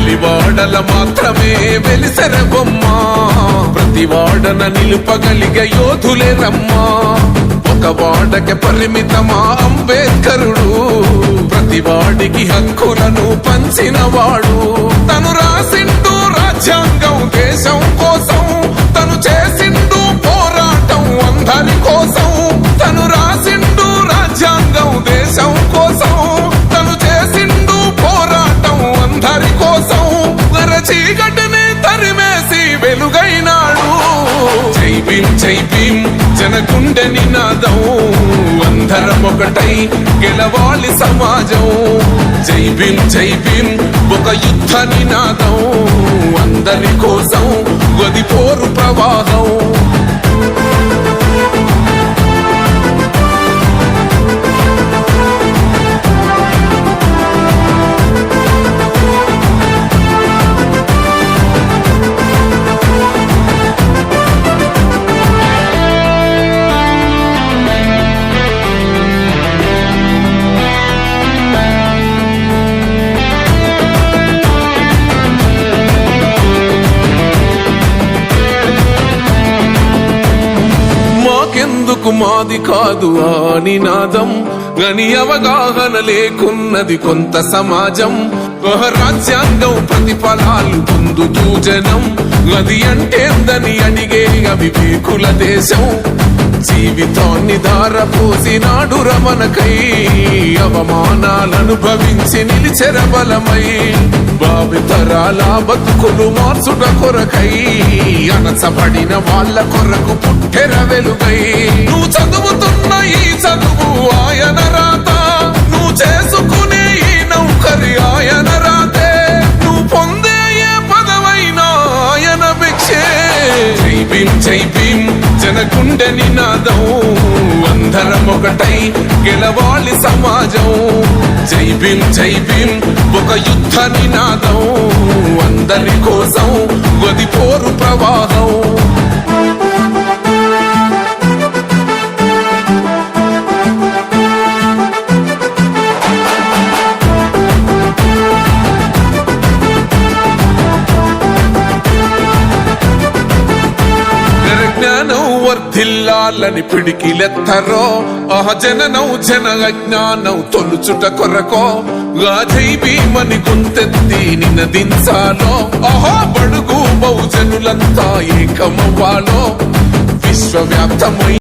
వెలివాడల మాత్రమే వెలిసెర బొమ్మ ప్రతి వాడన నిలుపగలిగే యోధులే రమ్మా ఒక వాడకి పరిమితమా అంబేద్కరుడు ప్రతి వాడికి హక్కులను పంచినవాడు తను రాసిండు రాజ్యాంగం దేశం కోసం తను చేసిండు పోరాటం అందరి కోసం తను రాసిండు రాజ్యాంగం దేశం కోసం తను చేసిండు పోరాటం అందరి కోసం చీకటిని తరిమేసి వెలుగైనాడు జై భీం జనగుండె నినాదం అందరం ఒకటై గెలవాలి సమాజం జై భీం ఒక యుద్ధ నినాదం అందరి కోసం గది పోరు ప్రవాహం ఎందుకు మాది కాదు ఆ నినాదం గని అవగాహన లేకున్నది కొంత సమాజం రాజ్యాంగం ప్రతిఫలాలు పొందుతూ జనం గది అంటేందని అడిగే అవివేకుల దేశం జీవితాన్ని ధారపోసినాడు రమణకై అవమానాలనుభవించి నిలిచెర బలమై భావితరాల బతుకులు మార్చుట కొరకై అనసబడిన వాళ్ళ కొరకు పుట్టెర వెలుగై నువ్వు చదువుతున్న ఈ చదువు ఆయన రాత నువ్వు చేసుకునే ఈ నౌకరి ఆయన రాతే నువ్వు పొందే ఏ పదవైనా ఆయన భిక్షే జై భీం జనగుండె నినాదం అందరం ఒకటై గెలవాలి సమాజం జై భీం ఒక యుద్ధ నినాదం అందరి కోసం గది పోరు ప్రవాహం వర్ధిల్లాలని పిడికిలెత్తరో జననం జన అజ్ఞానం తొలుచుట కొరకో జై భీమని గుంతెత్తి నినదించాలో బడుగు బహుజనులంతా ఏకమవ్వాలో విశ్వవ్యాప్తమై